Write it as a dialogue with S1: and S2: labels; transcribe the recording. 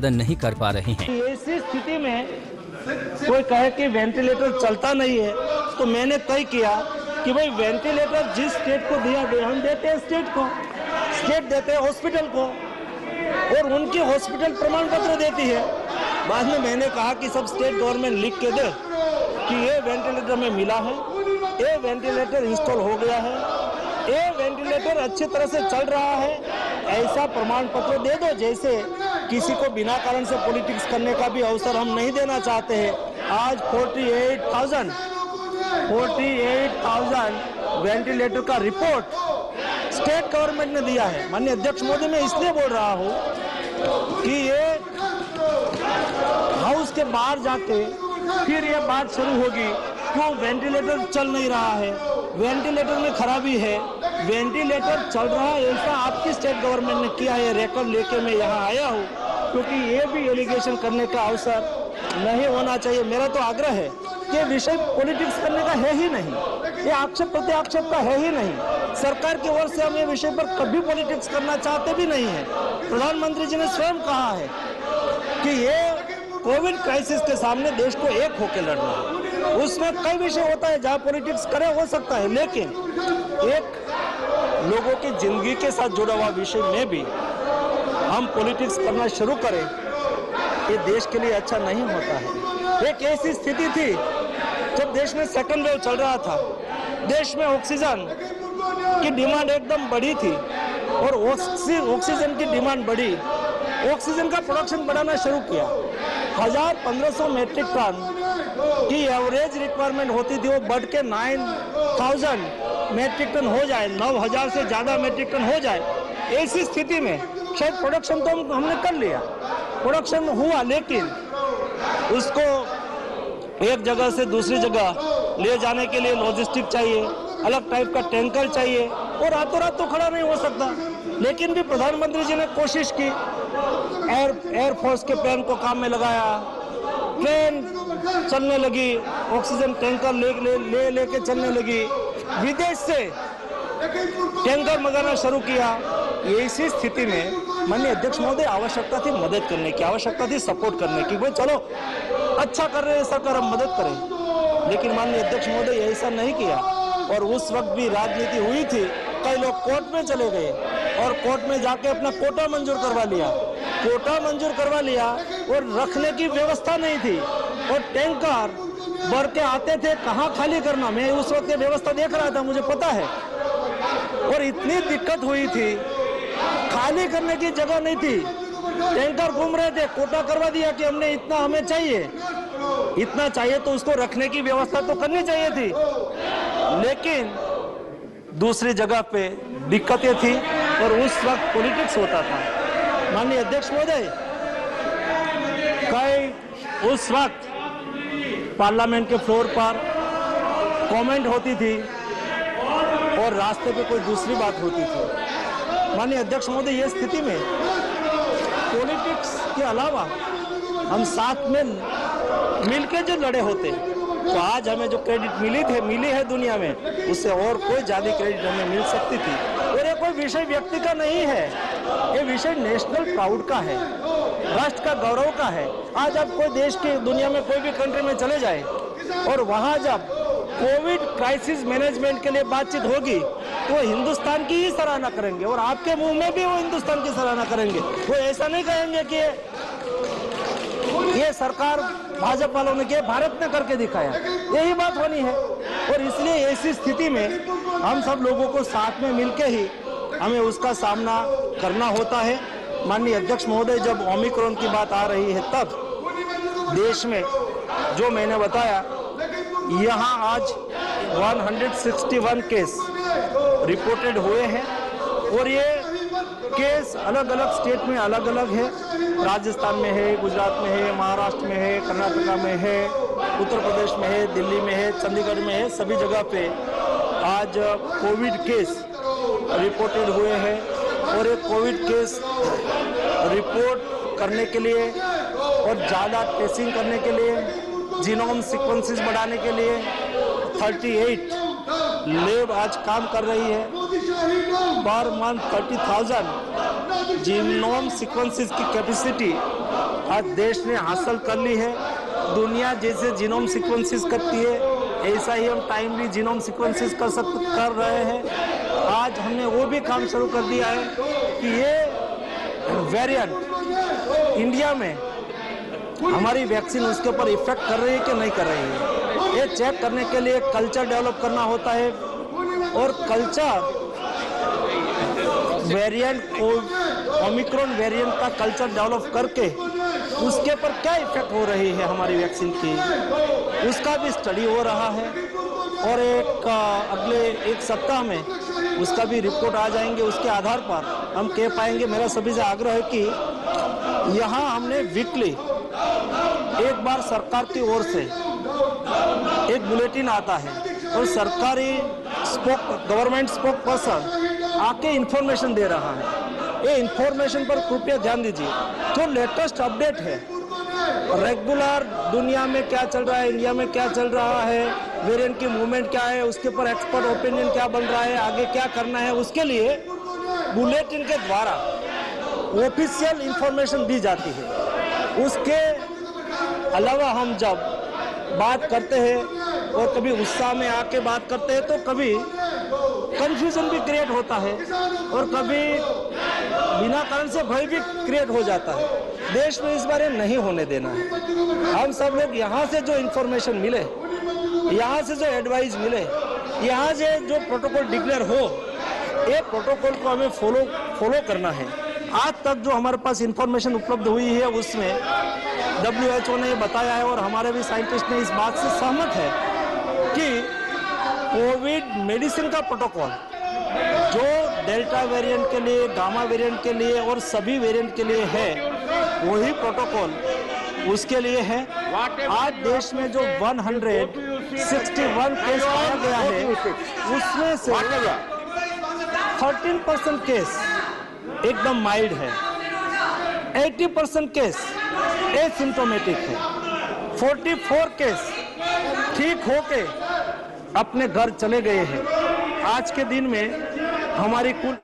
S1: नहीं कर पा रहे हैं।
S2: ऐसी स्थिति में कोई कहे कि वेंटिलेटर चलता नहीं है, तो मैंने तय किया कि भाई वेंटिलेटर जिस स्टेट को दिया गया हम देते हैं स्टेट को, स्टेट देते हैं हॉस्पिटल को, और उनकी हॉस्पिटल प्रमाण पत्र देती है। बाद में मैंने कहा कि सब स्टेट गवर्नमेंट लिख के दे कि ये वेंटिलेटर में मिला है, ये वेंटिलेटर इंस्टॉल हो गया है, ये वेंटिलेटर अच्छी तरह से चल रहा है, ऐसा प्रमाण पत्र दे दो। जैसे किसी को बिना कारण से पॉलिटिक्स करने का भी अवसर हम नहीं देना चाहते हैं। आज 48,000 वेंटिलेटर का रिपोर्ट स्टेट गवर्नमेंट ने दिया है। माननीय अध्यक्ष मोदी, मैं इसलिए बोल रहा हूँ कि ये हाउस के बाहर जाके फिर ये बात शुरू होगी, क्यों वेंटिलेटर चल नहीं रहा है, वेंटिलेटर में खराबी है। वेंटिलेटर चल रहा है ऐसा आपकी स्टेट गवर्नमेंट ने किया है, रिकॉर्ड लेके मैं यहाँ आया हूँ, क्योंकि ये भी एलिगेशन करने का अवसर नहीं होना चाहिए। मेरा तो आग्रह है कि ये विषय पॉलिटिक्स करने का है ही नहीं, ये आक्षेप प्रत्याक्षेप का है ही नहीं। सरकार की ओर से हम ये विषय पर कभी पॉलिटिक्स करना चाहते भी नहीं है। प्रधानमंत्री जी ने स्वयं कहा है कि ये कोविड क्राइसिस के सामने देश को एक होकर लड़ना है। उसमें कई विषय होता है जहाँ पॉलिटिक्स करे हो सकता है, लेकिन एक लोगों की जिंदगी के साथ जुड़ा हुआ विषय में भी हम पॉलिटिक्स करना शुरू करें, ये देश के लिए अच्छा नहीं होता है। एक ऐसी स्थिति थी जब देश में सेकंड वेव चल रहा था, देश में ऑक्सीजन की डिमांड एकदम बढ़ी थी और ऑक्सीजन की डिमांड बढ़ी, ऑक्सीजन का प्रोडक्शन बढ़ाना शुरू किया। 1500 मैट्रिक टन की एवरेज रिक्वायरमेंट होती थी, वो बढ़ के 9000 मैट्रिक टन हो जाए, 9000 से ज़्यादा मैट्रिक टन हो जाए। ऐसी स्थिति में शायद प्रोडक्शन तो हमने कर लिया, प्रोडक्शन हुआ, लेकिन उसको एक जगह से दूसरी जगह ले जाने के लिए लॉजिस्टिक चाहिए, अलग टाइप का टैंकर चाहिए, और रातों रात तो खड़ा नहीं हो सकता। लेकिन भी प्रधानमंत्री जी ने कोशिश की, एयरफोर्स के प्लेन को काम में लगाया, ट्रेन चलने लगी, ऑक्सीजन टैंकर लेके चलने लगी, विदेश से टैंकर मंगाना शुरू किया। ऐसी स्थिति में माननीय अध्यक्ष महोदय आवश्यकता थी मदद करने की, आवश्यकता थी सपोर्ट करने की, भाई चलो अच्छा कर रहे हैं सरकार, हम मदद करें। लेकिन माननीय अध्यक्ष महोदय ऐसा नहीं किया, और उस वक्त भी राजनीति हुई थी, कई लोग कोर्ट में चले गए और कोर्ट में जाके अपना कोटा मंजूर करवा लिया, कोटा मंजूर करवा लिया, और रखने की व्यवस्था नहीं थी, और टैंकर भर के आते थे, कहाँ खाली करना, मैं उस वक्त व्यवस्था देख रहा था, मुझे पता है, और इतनी दिक्कत हुई थी, खाली करने की जगह नहीं थी, टैंकर घूम रहे थे, कोटा करवा दिया कि हमने इतना, हमें चाहिए, इतना चाहिए तो उसको रखने की व्यवस्था तो करनी चाहिए थी, लेकिन दूसरी जगह पे दिक्कतें थी और उस वक्त पॉलिटिक्स होता था। माननीय अध्यक्ष महोदय, कई उस वक्त पार्लियामेंट के फ्लोर पर कमेंट होती थी और रास्ते पे कोई दूसरी बात होती थी। माननीय अध्यक्ष महोदय, ये स्थिति में पॉलिटिक्स के अलावा हम साथ में मिलकर जो लड़े होते, तो आज हमें जो क्रेडिट मिली है दुनिया में, उससे और कोई ज्यादा क्रेडिट हमें मिल सकती थी। और ये कोई विषय व्यक्ति का नहीं है, ये विषय नेशनल प्राउड का है, राष्ट्र का गौरव का है। आज आप कोई देश की, दुनिया में कोई भी कंट्री में चले जाए और वहाँ जब कोविड क्राइसिस मैनेजमेंट के लिए बातचीत होगी तो वो हिंदुस्तान की ही सराहना करेंगे, और आपके मुंह में भी वो हिंदुस्तान की सराहना करेंगे। वो ऐसा नहीं कहेंगे कि ये सरकार भाजपा वालों ने किया, भारत ने करके दिखाया, यही बात होनी है। और इसलिए ऐसी स्थिति में हम सब लोगों को साथ में मिलकर ही हमें उसका सामना करना होता है। माननीय अध्यक्ष महोदय, जब ओमिक्रॉन की बात आ रही है, तब देश में जो मैंने बताया, यहाँ आज 161 केस रिपोर्टेड हुए हैं, और ये केस अलग अलग स्टेट में अलग अलग है। राजस्थान में है, गुजरात में है, महाराष्ट्र में है, कर्नाटका में है, उत्तर प्रदेश में है, दिल्ली में है, चंडीगढ़ में है, सभी जगह पे आज कोविड केस रिपोर्टेड हुए हैं। और ये कोविड केस रिपोर्ट करने के लिए और ज़्यादा टेस्टिंग करने के लिए, जीनोम सीक्वेंसेस बढ़ाने के लिए 38 लैब आज काम कर रही है। पर मंथ 30,000 जीनोम सीक्वेंसेस की कैपेसिटी आज देश ने हासिल कर ली है। दुनिया जैसे जीनोम सीक्वेंसेस करती है, ऐसा ही हम टाइमली जीनोम सीक्वेंसेस कर रहे हैं। आज हमने वो भी काम शुरू कर दिया है कि ये वेरिएंट इंडिया में हमारी वैक्सीन उसके ऊपर इफेक्ट कर रही है कि नहीं कर रही है, ये चेक करने के लिए कल्चर डेवलप करना होता है। और कल्चर वेरिएंट ओमिक्रॉन वेरिएंट का कल्चर डेवलप करके उसके ऊपर क्या इफेक्ट हो रही है हमारी वैक्सीन की, उसका भी स्टडी हो रहा है। और अगले एक सप्ताह में उसका भी रिपोर्ट आ जाएंगे। उसके आधार पर हम कह पाएंगे। मेरा सभी से आग्रह है कि यहाँ हमने वीकली एक बार सरकार की ओर से एक बुलेटिन आता है और सरकारी गवर्नमेंट स्पोक पर्सन आके इंफॉर्मेशन दे रहा है। ये इंफॉर्मेशन पर कृपया ध्यान दीजिए। जो लेटेस्ट अपडेट है, रेगुलर दुनिया में क्या चल रहा है, इंडिया में क्या चल रहा है, वेरिएंट की मूवमेंट क्या है, उसके ऊपर एक्सपर्ट ओपिनियन क्या बन रहा है, आगे क्या करना है, उसके लिए बुलेटिन के द्वारा ऑफिशियल इंफॉर्मेशन दी जाती है। उसके अलावा हम जब बात करते हैं और कभी उत्साह में आके बात करते हैं तो कभी कंफ्यूजन भी क्रिएट होता है और कभी बिना कारण से भय भी क्रिएट हो जाता है। देश में इस बारे नहीं होने देना है। हम सब लोग यहाँ से जो इंफॉर्मेशन मिले, यहाँ से जो एडवाइस मिले, यहाँ से जो प्रोटोकॉल डिक्लेयर हो, ये प्रोटोकॉल को हमें फॉलो करना है। आज तक जो हमारे पास इंफॉर्मेशन उपलब्ध हुई है उसमें WHO ने बताया है और हमारे भी साइंटिस्ट ने इस बात से सहमत है कि कोविड मेडिसिन का प्रोटोकॉल जो डेल्टा वेरिएंट के लिए, गामा वेरिएंट के लिए और सभी वेरिएंट के लिए है, वही प्रोटोकॉल उसके लिए है। आज देश में जो 161 केस पाया गया है उसमें से 13% केस एकदम माइल्ड है, 80% केस एसिम्प्टोमेटिक है, 44 केस ठीक होके अपने घर चले गए हैं। आज के दिन में हमारी कुल